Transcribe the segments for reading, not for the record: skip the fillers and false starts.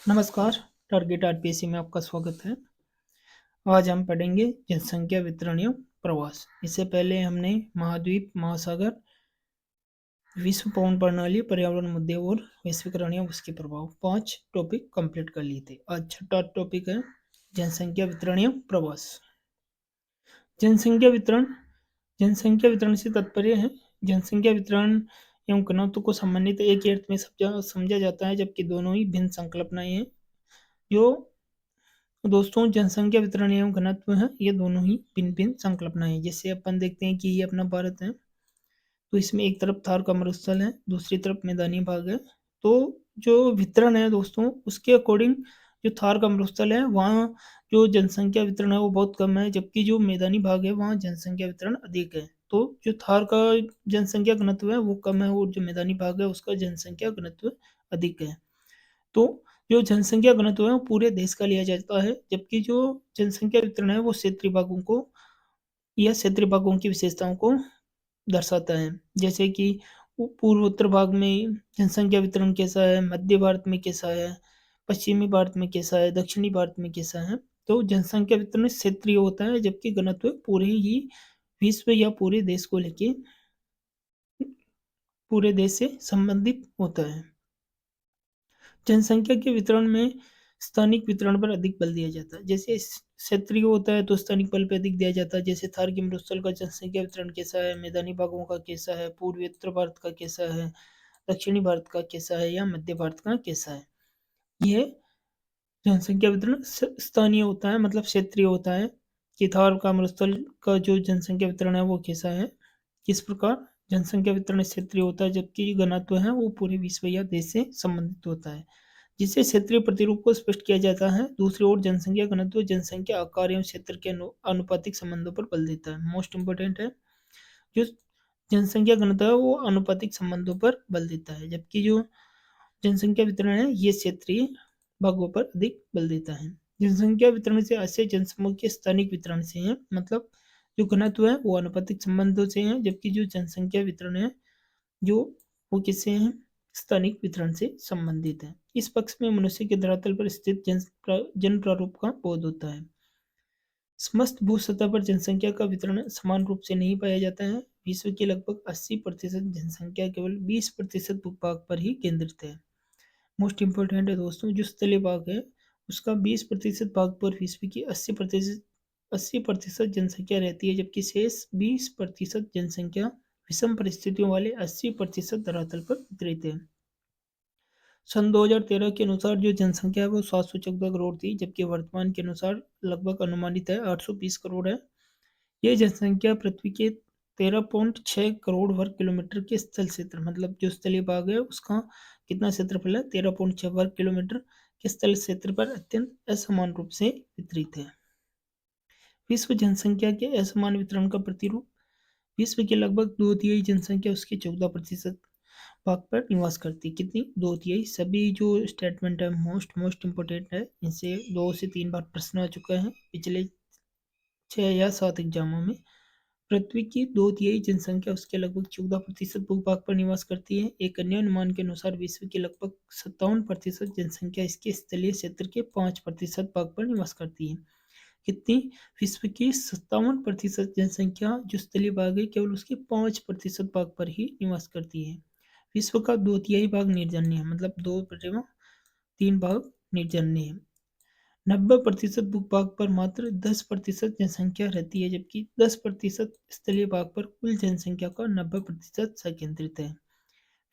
नमस्कार। Target RPSC में आपका स्वागत है। आज हम पढ़ेंगे जनसंख्या वितरण एवं प्रवास। इससे पहले हमने महाद्वीप, महासागर, विश्व पवन प्रणाली, पर्यावरण मुद्दे और वैश्वीकरण एवं उसके प्रभाव 5 टॉपिक कंप्लीट कर लिए थे। आज छठा टॉपिक है जनसंख्या वितरण एवं प्रवास। जनसंख्या वितरण जनसंख्या वितरण से तात्पर्य है जनसंख्या वितरण एवं घनत्व को संबंधित एक ही अर्थ में समझा जाता है, जबकि दोनों ही भिन्न संकल्पनाएं हैं। जो दोस्तों जनसंख्या वितरण एवं घनत्व है, ये दोनों ही भिन्न भिन्न संकल्पनाएं हैं। जैसे अपन देखते हैं कि ये अपना भारत है, तो इसमें एक तरफ थार का मरुस्थल है, दूसरी तरफ मैदानी भाग है। तो जो वितरण है दोस्तों, उसके अकॉर्डिंग जो थार का मरुस्थल है वहाँ जो जनसंख्या वितरण है वो बहुत कम है, जबकि जो मैदानी भाग है वहाँ जनसंख्या वितरण अधिक है। तो जो थार का जनसंख्या घनत्व है वो कम है और जो मैदानी भाग है उसका जनसंख्या घनत्व अधिक है। तो जो जनसंख्या घनत्व है वो पूरे देश का लिया जाता है, जबकि जो जनसंख्या वितरण है वो क्षेत्रीय भागों को या क्षेत्रीय भागों की विशेषताओं को दर्शाता है। जैसे कि पूर्व उत्तर भाग में जनसंख्या वितरण कैसा है, मध्य भारत में कैसा है, पश्चिमी भारत में कैसा है, दक्षिणी भारत में कैसा है। तो जनसंख्या वितरण क्षेत्रीय होता है, जबकि घनत्व पूरे ही विश्व या पूरे देश से संबंधित होता है। जनसंख्या के वितरण में स्थानिक वितरण पर अधिक बल दिया जाता है। जैसे क्षेत्रीय होता है तो स्थानिक बल पर अधिक दिया जाता है। जैसे थार के मरुस्थल का जनसंख्या वितरण कैसा है, मैदानी भागों का कैसा है, पूर्वी उत्तर भारत का कैसा है, दक्षिणी भारत का कैसा है या मध्य भारत का कैसा है। यह जनसंख्या वितरण स्थानीय होता है, मतलब क्षेत्रीय होता है कि थार का मरुस्थल का जो जनसंख्या वितरण है वो कैसा है। किस प्रकार जनसंख्या वितरण क्षेत्रीय होता है, जबकि घनत्व है वो पूरे विश्व या देश से संबंधित होता है, जिससे क्षेत्रीय प्रतिरूप को स्पष्ट किया जाता है। दूसरी ओर जनसंख्या घनत्व जनसंख्या आकार एवं क्षेत्र के आनुपातिक संबंधों पर बल देता है। मोस्ट इंपोर्टेंट है, जो जनसंख्या घनत्व है वो आनुपातिक संबंधों पर बल देता है, जबकि जो जनसंख्या वितरण है ये क्षेत्रीय भागों पर अधिक बल देता है। जनसंख्या वितरण से आशय जनसमूह के स्थानिक वितरण से है, मतलब जो घनत्व है वो आनुपातिक संबंधों से है, जबकि जो जनसंख्या वितरण है जो वो किससे हैं, स्थानिक वितरण से संबंधित है। इस पक्ष में मनुष्य के धरातल पर स्थित जन प्रारूप का बोध होता है। समस्त भू सतह पर जनसंख्या का वितरण समान रूप से नहीं पाया जाता है। विश्व की लगभग 80% जनसंख्या केवल 20% भूभाग पर ही केंद्रित है। मोस्ट इंपोर्टेंट है दोस्तों, जो स्थलीय भाग है उसका 20% भाग पर विश्व की 80% जनसंख्या रहती है, जबकि शेष 20% जनसंख्या विषम परिस्थितियों वाले 80% धरातल पर वितरित है। सन 2013 के अनुसार जो जनसंख्या है वो 714 करोड़ थी, जबकि वर्तमान के अनुसार लगभग अनुमानित है 820 करोड़ है। ये जनसंख्या पृथ्वी के 13.6 करोड़ वर्ग किलोमीटर के स्थल क्षेत्र, मतलब जो स्थलीय भाग है उसका कितना क्षेत्रफल है, 13.6 वर्ग किलोमीटर के स्थल क्षेत्र पर अत्यंत असमान रूप से वितरित है। विश्व जनसंख्या के असमान वितरण का प्रतिरूप, विश्व की लगभग 2/3 जनसंख्या उसके 14% भाग पर निवास करती है। कितनी, 2/3। सभी जो स्टेटमेंट है मोस्ट इंपोर्टेंट है, इनसे 2 से 3 बार प्रश्न आ चुका है पिछले 6 या 7 एग्जामों में। पृथ्वी की 2/3 जनसंख्या उसके लगभग 14% भूभाग पर निवास करती है। एक अन्य अनुमान के अनुसार विश्व की लगभग 57% जनसंख्या इसके स्थलीय क्षेत्र के 5% भाग पर निवास करती है। कितनी, विश्व की 57% जनसंख्या जो स्थलीय भाग है केवल उसके 5% भाग पर ही निवास करती है। विश्व का 2/3 भाग निर्जन्य है, मतलब 2/3 भाग निर्जन्य है। 90% भूभाग पर मात्र 10% जनसंख्या रहती है, जबकि 10% स्थलीय भाग पर कुल जनसंख्या का 90% संकेंद्रित है।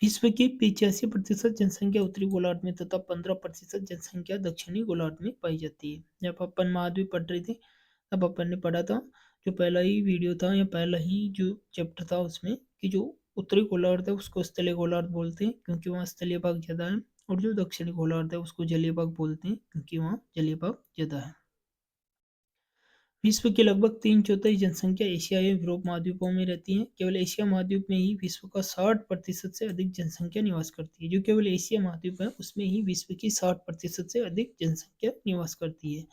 विश्व की 85% जनसंख्या उत्तरी गोलार्ध में तथा 15% जनसंख्या दक्षिणी गोलार्ध में पाई जाती है। जब अपन महाद्वीप पढ़ रहे थे तब अपन ने पढ़ा था, जो पहला ही वीडियो था या पहला ही जो चैप्टर था उसमें, कि जो उत्तरी गोलार्ध है उसको स्थलीय गोलार्ध बोलते हैं क्योंकि वहाँ स्थलीय भाग ज़्यादा है, और जो दक्षिणी गोलार्ध है उसको जलीय भाग बोलते हैं क्योंकि वहाँ जलीय भाग ज़्यादा है। विश्व की लगभग 3/4 जनसंख्या एशिया एवं यूरोप महाद्वीपों में रहती है। केवल एशिया महाद्वीप में ही विश्व का 60% से अधिक जनसंख्या निवास करती है। जो केवल एशिया महाद्वीप है उसमें ही विश्व की 60% से अधिक जनसंख्या निवास करती है।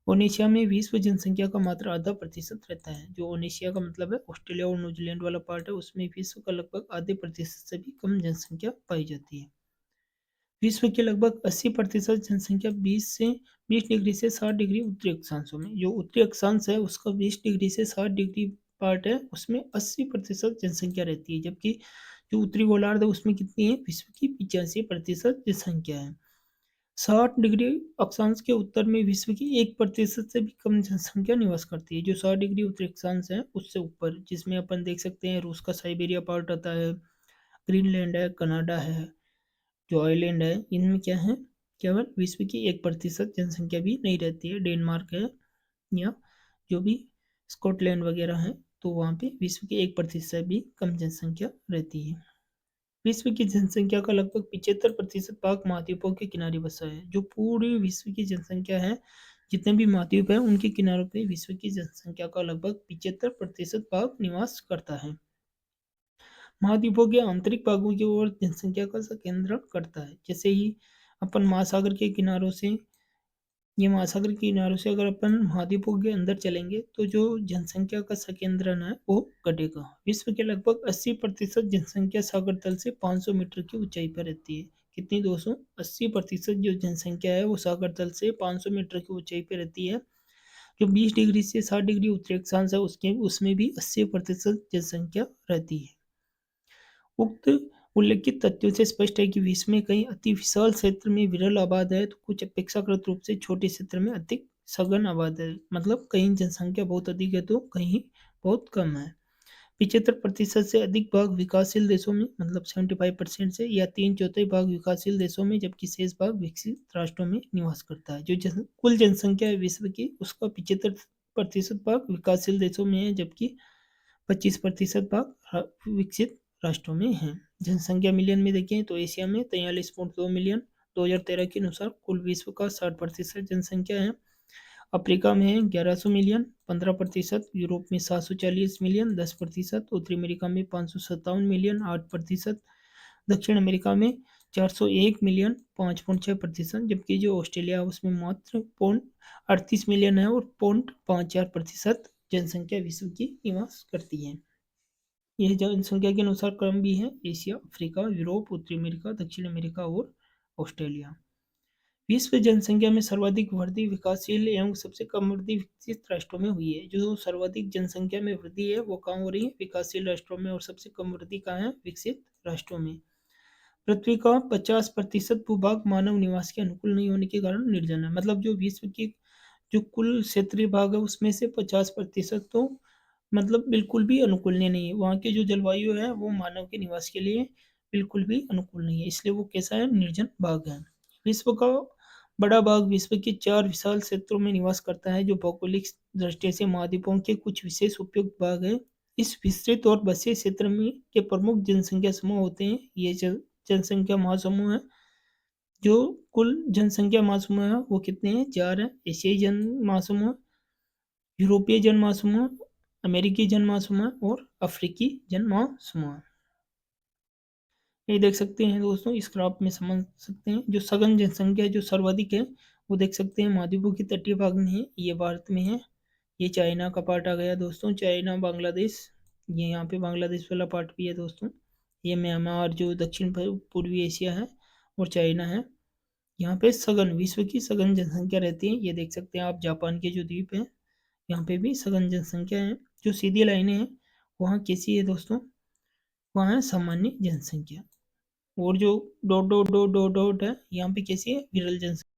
ओनेशिया में विश्व जनसंख्या का मात्र आधा प्रतिशत रहता है। जो ओनेशिया का मतलब है ऑस्ट्रेलिया और न्यूजीलैंड वाला पार्ट है, उसमें विश्व का लगभग आधे प्रतिशत से भी कम जनसंख्या पाई जाती है। विश्व की लगभग 80% जनसंख्या 20 डिग्री से 60 डिग्री उत्तरी अक्षांशों में, जो उत्तरी अक्षांश है उसका 20 डिग्री से 60 डिग्री पार्ट है, उसमें 80% जनसंख्या रहती है, जबकि जो उत्तरी गोलार्ध है उसमें कितनी है, विश्व की 85% जनसंख्या है। 60 डिग्री अक्षांश के उत्तर में विश्व की 1% से भी कम जनसंख्या निवास करती है। जो 60 डिग्री उत्तरी अक्षांश है उससे ऊपर, जिसमें अपन देख सकते हैं रूस का साइबेरिया पार्ट आता है, ग्रीनलैंड है, कनाडा है, जो आइलैंड है, इनमें क्या है, केवल विश्व की 1% जनसंख्या भी नहीं रहती है। डेनमार्क है या जो भी स्कॉटलैंड वगैरह है, तो वहाँ पे विश्व की 1% भी कम जनसंख्या रहती है। विश्व की जनसंख्या का लगभग 75% भाग महाद्वीपों के किनारे बसा है। जो पूरे विश्व की जनसंख्या है, जितने भी महाद्वीप है उनके किनारों पे विश्व की जनसंख्या का लगभग 75% भाग निवास करता है। महाद्वीपों के आंतरिक भागों की ओर जनसंख्या का संकेंद्रण करता है। जैसे ही अपन महासागर के किनारों से, ये महासागर के किनारों से अगर अपन महाद्वीपों के अंदर चलेंगे तो जो जनसंख्या का संकेंद्रण है वो घटेगा। विश्व के लगभग 80% जनसंख्या सागर तल से 500 मीटर की ऊंचाई पर रहती है। कितनी दोस्तों, 80% जो जनसंख्या है वो सागर तल से 500 मीटर की ऊंचाई पर रहती है। जो 20 डिग्री से 60 डिग्री उत्तरी अक्षांश है उसके उसमें भी 80% जनसंख्या रहती है। उक्त उल्लिखित तथ्यों से स्पष्ट है कि विश्व में कई अति विशाल क्षेत्र में विरल आबाद है, तो कुछ अपेक्षाकृत रूप से छोटे क्षेत्र में अधिक सघन आबाद है। मतलब कहीं जनसंख्या बहुत अधिक है तो कहीं बहुत कम है। 75% से अधिक भाग विकासशील देशों में, मतलब 75% से, या 3/4 भाग विकासशील देशों में, जबकि शेष भाग विकसित राष्ट्रों में निवास करता है। जो कुल जनसंख्या है विश्व की, उसका 75% भाग विकासशील देशों में है, जबकि 25% भाग विकसित राष्ट्रों में है। जनसंख्या मिलियन में देखें तो एशिया में 43.2 मिलियन 2013 के अनुसार कुल विश्व का 60% जनसंख्या है। अफ्रीका में है 1100 मिलियन 15%, यूरोप में 740 मिलियन 10%, उत्तरी अमेरिका में 557 मिलियन 8%, दक्षिण अमेरिका में 401 मिलियन 5.6%, जबकि जो ऑस्ट्रेलिया है उसमें मात्र 0.38 मिलियन है और 0.54% जनसंख्या विश्व की निवास करती है। यह जनसंख्या के अनुसार क्रम भी है: एशिया, अफ्रीका, यूरोप, उत्तरी अमेरिका, दक्षिण अमेरिका और ऑस्ट्रेलिया। विश्व जनसंख्या में सर्वाधिक वृद्धि विकासशील एवं सबसे कम वृद्धि विकसित राष्ट्रों में हुई है। जो सर्वाधिक जनसंख्या में वृद्धि है वो कहाँ हो रही है, विकासशील राष्ट्रों में, और सबसे कम वृद्धि कहाँ है, विकसित राष्ट्रों में। पृथ्वी का 50% भूभाग मानव निवास के अनुकूल नहीं होने के कारण निर्जन है। मतलब जो विश्व की जो कुल क्षेत्रीय भाग है उसमें से 50% तो मतलब बिल्कुल भी अनुकूलनीय नहीं है। वहाँ की जो जलवायु है वो मानव के निवास के लिए बिल्कुल भी अनुकूल नहीं है, इसलिए वो कैसा है, निर्जन भाग है। विश्व का बड़ा भाग विश्व के 4 विशाल क्षेत्रों में निवास करता है, जो भौगोलिक दृष्टि से महाद्वीपों के कुछ विशेष उपयुक्त भाग है। इस विस्तृत और बसे क्षेत्र में के प्रमुख जनसंख्या समूह होते हैं। ये जनसंख्या महासमूह है। जो कुल जनसंख्या महासमूह है वो कितने हैं, 4 है। एशियाई जन महासमूह, यूरोपीय जन महासमूह, अमेरिकी जन महासमूह और अफ्रीकी जन महासमूह। ये देख सकते हैं दोस्तों, इस ग्राफ में समझ सकते हैं। जो सघन जनसंख्या जो सर्वाधिक है वो देख सकते हैं महाद्वीपों के तटीय भाग में है, ये भारत में है। ये चाइना का पार्ट आ गया दोस्तों, चाइना, बांग्लादेश, ये यहाँ पे बांग्लादेश वाला पार्ट भी है दोस्तों। ये म्यांमार जो दक्षिण पूर्वी एशिया है, और चाइना है। यहाँ पे सघन विश्व की सघन जनसंख्या रहती है। ये देख सकते हैं आप, जापान के जो द्वीप है यहाँ पे भी सघन जनसंख्या है। जो सीधी लाइनें हैं वहाँ कैसी है दोस्तों, वहाँ है सामान्य जनसंख्या। और जो dot dot dot dot dot है यहाँ पे कैसी है, विरल जनसंख्या।